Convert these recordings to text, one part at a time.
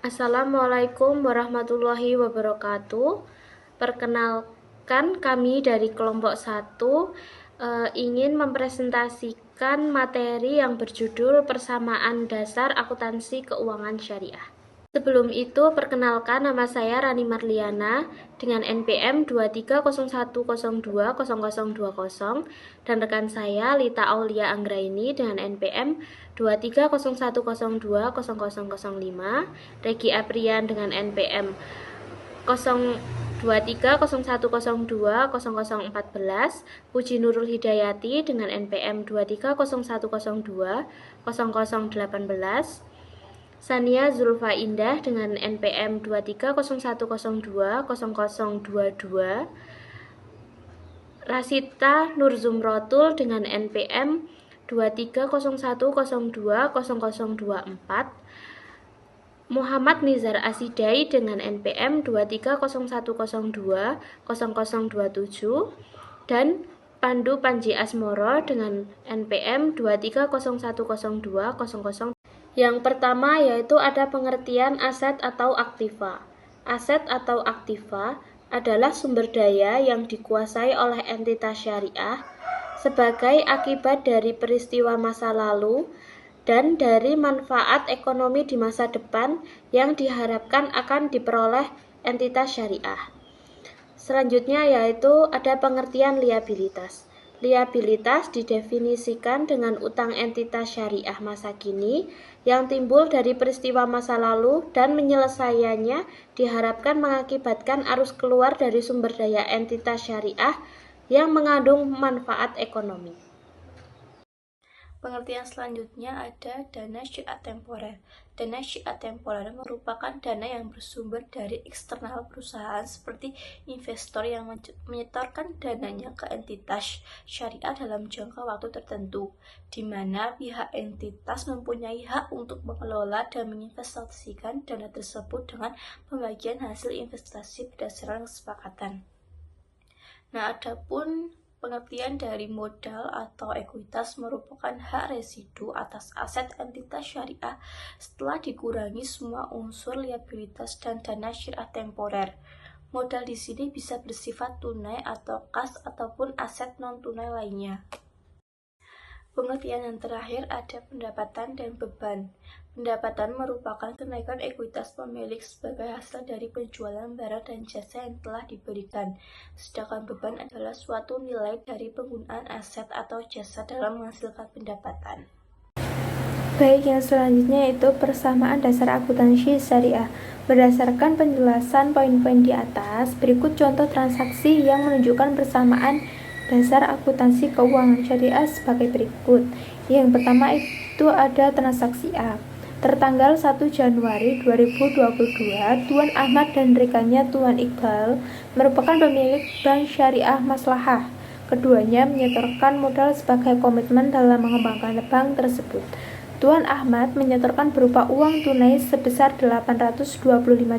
Assalamualaikum warahmatullahi wabarakatuh. Perkenalkan kami dari kelompok 1 ingin mempresentasikan materi yang berjudul Persamaan Dasar Akuntansi Keuangan Syariah. Sebelum itu, perkenalkan nama saya Rani Marliana dengan NPM 2301020020 dan rekan saya Lita Aulia Anggraini dengan NPM 2301020005, Regi Aprian dengan NPM 2301020014, Puji Nurul Hidayati dengan NPM 2301020018, Sania Zulfa Indah dengan NPM 2301020022, Rasita Nurzumrotul dengan NPM 2301020024, Muhammad Nizar Asidai dengan NPM 2301020027, dan Pandu Panji Asmoro dengan NPM 23010200. Yang pertama yaitu ada pengertian aset atau aktiva. Aset atau aktiva adalah sumber daya yang dikuasai oleh entitas syariah sebagai akibat dari peristiwa masa lalu dan dari manfaat ekonomi di masa depan yang diharapkan akan diperoleh entitas syariah. Selanjutnya yaitu ada pengertian liabilitas. Liabilitas didefinisikan dengan utang entitas syariah masa kini yang timbul dari peristiwa masa lalu dan penyelesaiannya diharapkan mengakibatkan arus keluar dari sumber daya entitas syariah yang mengandung manfaat ekonomi. Pengertian selanjutnya ada dana syiar temporer. Dana syiar temporer merupakan dana yang bersumber dari eksternal perusahaan seperti investor yang menyetorkan dananya ke entitas syariah dalam jangka waktu tertentu, di mana pihak entitas mempunyai hak untuk mengelola dan menginvestasikan dana tersebut dengan pembagian hasil investasi berdasarkan kesepakatan. Nah, adapun pengertian dari modal atau ekuitas merupakan hak residu atas aset entitas syariah setelah dikurangi semua unsur liabilitas dan dana syariah temporer. Modal di sini bisa bersifat tunai atau kas ataupun aset non-tunai lainnya. Pengertian yang terakhir ada pendapatan dan beban. Pendapatan merupakan kenaikan ekuitas pemilik sebagai hasil dari penjualan barang dan jasa yang telah diberikan. Sedangkan beban adalah suatu nilai dari penggunaan aset atau jasa dalam menghasilkan pendapatan. Baik, yang selanjutnya yaitu persamaan dasar akuntansi syariah. Berdasarkan penjelasan poin-poin di atas, berikut contoh transaksi yang menunjukkan persamaan dasar akuntansi keuangan syariah sebagai berikut. Yang pertama itu ada transaksi A. Tertanggal 1 Januari 2022, Tuan Ahmad dan rekannya Tuan Iqbal merupakan pemilik Bank Syariah Maslahah. Keduanya menyetorkan modal sebagai komitmen dalam mengembangkan bank tersebut. Tuan Ahmad menyetorkan berupa uang tunai sebesar 825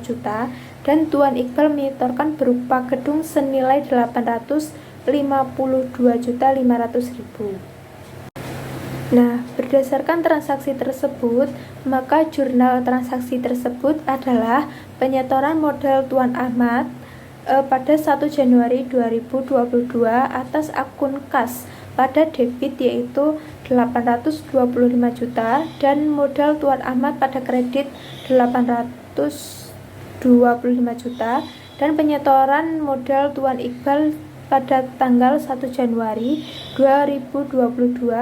juta dan Tuan Iqbal menyetorkan berupa gedung senilai 852.500.000. Nah, berdasarkan transaksi tersebut, maka jurnal transaksi tersebut adalah penyetoran modal Tuan Ahmad pada 1 Januari 2022 atas akun kas pada debit yaitu 825 juta dan modal Tuan Ahmad pada kredit 825 juta dan penyetoran modal Tuan Iqbal pada tanggal 1 Januari 2022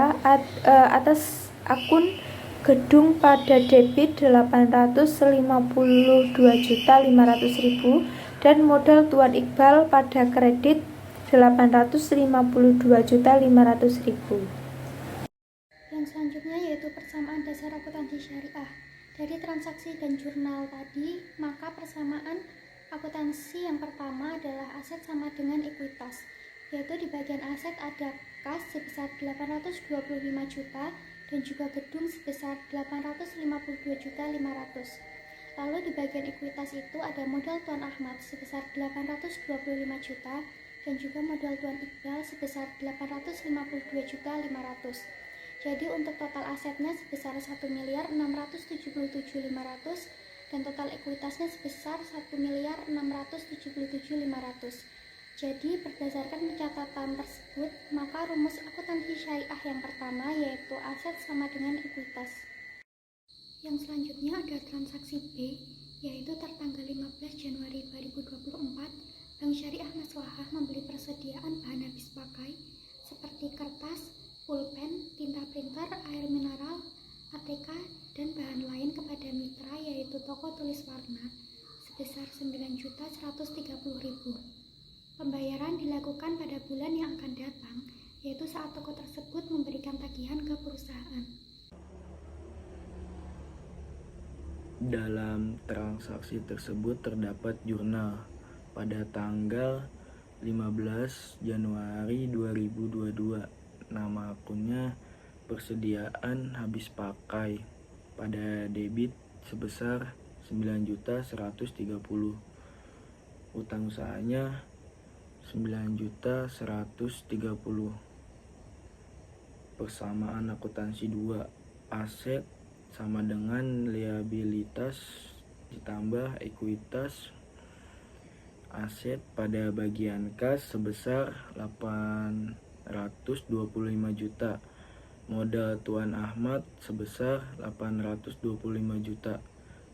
atas akun gedung pada debit 852.500.000 dan modal Tuan Iqbal pada kredit 852.500.000. Yang selanjutnya yaitu persamaan dasar akuntansi syariah. Dari transaksi dan jurnal tadi, maka persamaan akuntansi yang pertama adalah aset sama dengan ekuitas, yaitu di bagian aset ada kas sebesar 825 juta dan juga gedung sebesar 852.500.000. Lalu di bagian ekuitas itu ada modal Tuan Ahmad sebesar 825 juta dan juga modal Tuan Iqbal sebesar 852.500.000. Jadi untuk total asetnya sebesar 1.677.500 dan total ekuitasnya sebesar 1.677.500. Jadi berdasarkan pencatatan tersebut, maka rumus akuntansi syariah yang pertama yaitu aset sama dengan ekuitas. Yang selanjutnya ada transaksi B, yaitu tertanggal 15 Januari 2024, Bank Syariah Maslahah membeli persediaan bahan habis pakai seperti kertas, pulpen, tinta printer, air mineral, ATK, dan bahan lain kepada mitra yaitu toko tulis warna sebesar 9.130.000. Pembayaran dilakukan pada bulan yang akan datang, yaitu saat toko tersebut memberikan tagihan ke perusahaan. Dalam transaksi tersebut terdapat jurnal pada tanggal 15 Januari 2022. Nama akunnya persediaan habis pakai. Pada debit sebesar 9.130.000. Utang usahanya 9.130.000. Persamaan akuntansi 2. Aset sama dengan liabilitas ditambah ekuitas. Aset pada bagian kas sebesar 825 juta. Modal Tuan Ahmad sebesar 825 juta.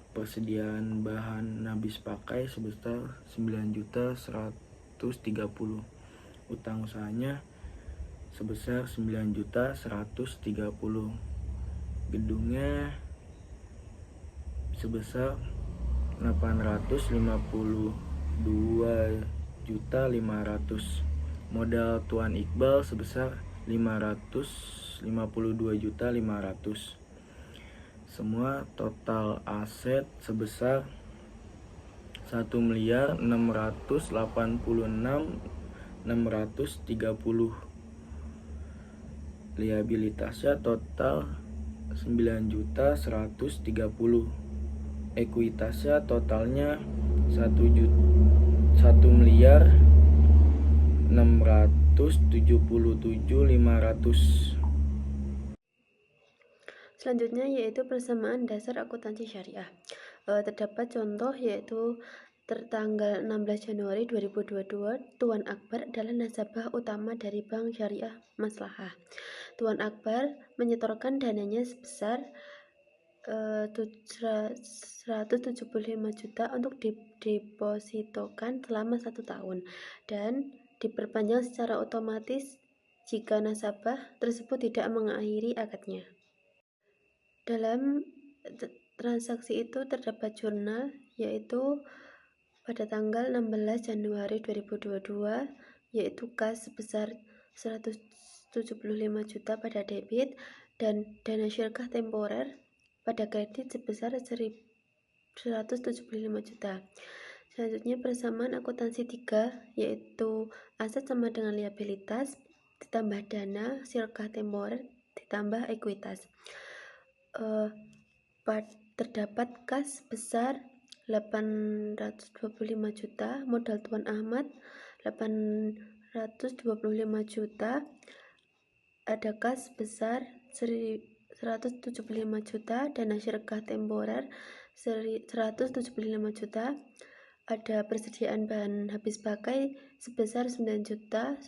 Persediaan bahan habis pakai sebesar 9.130. Utang usahanya sebesar 9.130. Gedungnya sebesar 852.500. Modal Tuan Iqbal sebesar 552.500. Semua total aset sebesar 1.686.630. Liabilitasnya total 9.130. Ekuitasnya totalnya 1.677.500. Selanjutnya yaitu persamaan dasar akuntansi syariah. Terdapat contoh yaitu tertanggal 16 Januari 2022, Tuan Akbar adalah nasabah utama dari Bank Syariah Maslahah. Tuan Akbar menyetorkan dananya sebesar 175 juta untuk didepositokan selama 1 tahun dan diperpanjang secara otomatis jika nasabah tersebut tidak mengakhiri akadnya. Dalam transaksi itu terdapat jurnal yaitu pada tanggal 16 Januari 2022 yaitu kas sebesar 175 juta pada debit dan dana syirkah temporer pada kredit sebesar 175 juta. Selanjutnya persamaan akuntansi 3 yaitu aset sama dengan liabilitas ditambah dana syirkah temporer ditambah ekuitas. Terdapat kas besar 825 juta, modal Tuan Ahmad 825 juta, ada kas besar 175 juta, dana syirkah temporer 175 juta, ada persediaan bahan habis pakai sebesar 9.130,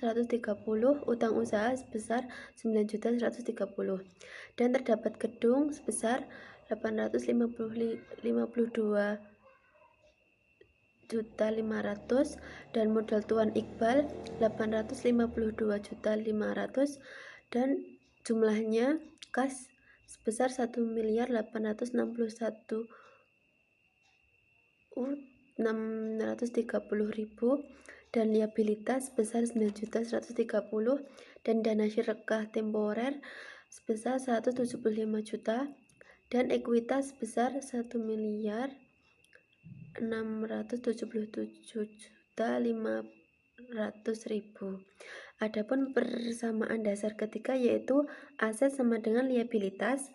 utang usaha sebesar 9.130, dan terdapat gedung sebesar 852.500 dan modal Tuan Iqbal 852.500 dan jumlahnya kas sebesar 1.861.630.000 dan liabilitas sebesar 9.130 dan dana syirkah temporer sebesar 175 juta dan ekuitas sebesar 1.677.500.000. Adapun persamaan dasar ketiga yaitu aset sama dengan liabilitas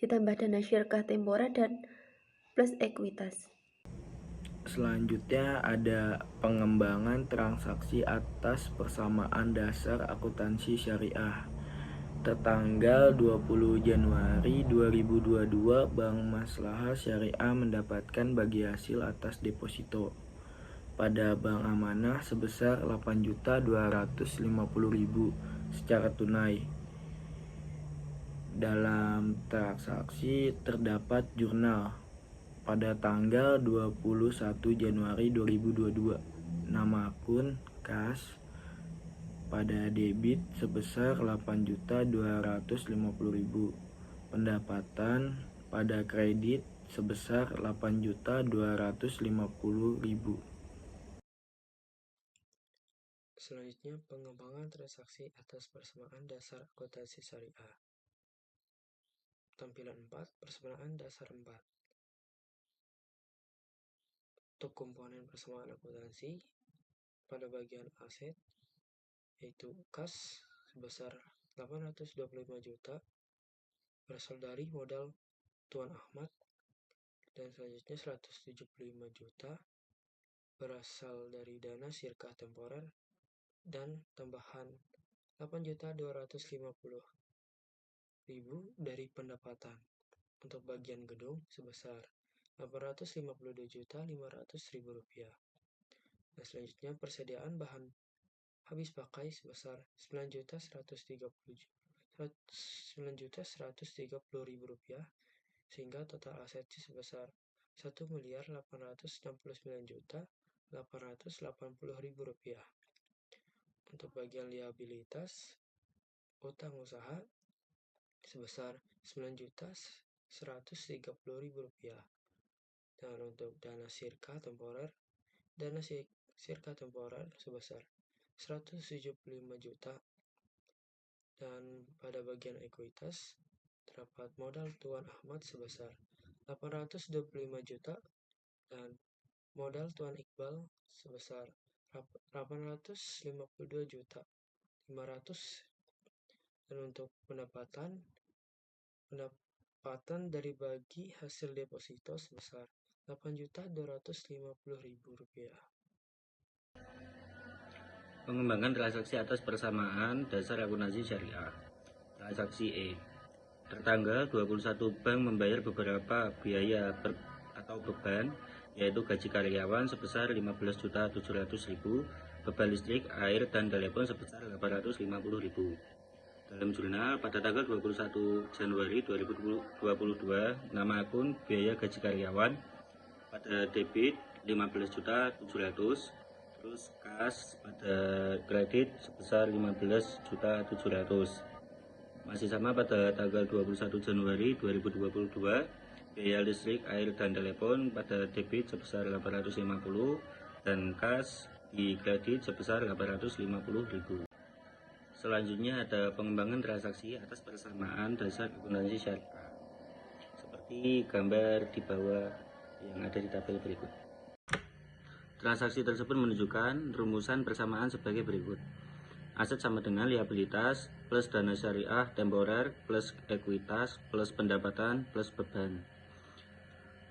ditambah dana syirkah temporer dan plus ekuitas. Selanjutnya ada pengembangan transaksi atas persamaan dasar akuntansi syariah. Tertanggal 20 Januari 2022, Bank Maslahah Syariah mendapatkan bagi hasil atas deposito pada Bank Amanah sebesar 8.250.000 secara tunai. Dalam transaksi terdapat jurnal pada tanggal 21 Januari 2022. Nama akun kas pada debit sebesar 8.250.000. Pendapatan pada kredit sebesar 8.250.000. Selanjutnya, pengembangan transaksi atas persamaan dasar akuntansi syariah. Tampilan 4, persamaan dasar 4. Untuk komponen persamaan akuntansi, pada bagian aset, yaitu kas sebesar 825 juta berasal dari modal Tuan Ahmad, dan selanjutnya 175 juta berasal dari dana sirkah temporer, dan tambahan 8.250.000 dari pendapatan. Untuk bagian gedung sebesar 852.500.000 rupiah. Nah, selanjutnya persediaan bahan habis pakai sebesar 9.130.000 rupiah, sehingga total asetnya sebesar 1.869.880.000 rupiah. Untuk bagian liabilitas utang usaha sebesar 9.130.000 rupiah. Dan untuk dana sirkah temporer, sebesar 175 juta. Dan pada bagian ekuitas terdapat modal Tuan Ahmad sebesar 825 juta dan modal Tuan Iqbal sebesar 852 juta 500. Dan untuk pendapatan dari bagi hasil deposito sebesar 8.250.000 rupiah. Pengembangan transaksi atas persamaan dasar akuntansi syariah. Transaksi E. Tertanggal 21, bank membayar beberapa biaya atau beban, yaitu gaji karyawan sebesar 15.700.000, beban listrik, air, dan telepon sebesar 850.000. Dalam jurnal pada tanggal 21 Januari 2022, nama akun biaya gaji karyawan pada debit 15.700.000, terus kas pada kredit sebesar 15.700.000. Masih sama pada tanggal 21 Januari 2022, biaya listrik, air, dan telepon pada debit sebesar 850 dan kas di kredit sebesar 850.000. Selanjutnya ada pengembangan transaksi atas persamaan dasar akuntansi syariah, seperti gambar di bawah yang ada di tabel berikut. Transaksi tersebut menunjukkan rumusan persamaan sebagai berikut. Aset sama dengan liabilitas plus dana syariah temporer plus ekuitas plus pendapatan plus beban.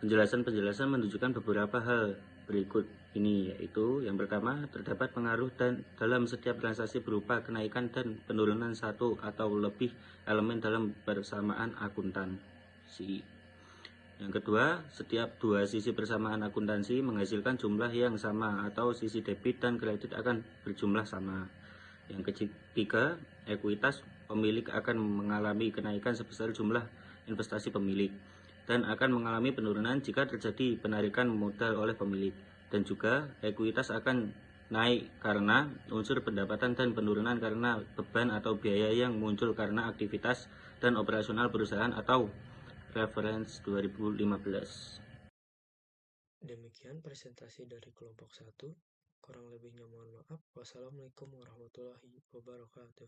Penjelasan menunjukkan beberapa hal berikut ini, yaitu yang pertama, terdapat pengaruh dalam setiap transaksi berupa kenaikan dan penurunan satu atau lebih elemen dalam persamaan akuntansi. Yang kedua, setiap dua sisi persamaan akuntansi menghasilkan jumlah yang sama atau sisi debit dan kredit akan berjumlah sama. Yang ketiga, ekuitas pemilik akan mengalami kenaikan sebesar jumlah investasi pemilik dan akan mengalami penurunan jika terjadi penarikan modal oleh pemilik. Dan juga ekuitas akan naik karena unsur pendapatan dan penurunan karena beban atau biaya yang muncul karena aktivitas dan operasional perusahaan atau reference 2015. Demikian presentasi dari kelompok 1. Kurang lebihnya mohon maaf. Wassalamualaikum warahmatullahi wabarakatuh.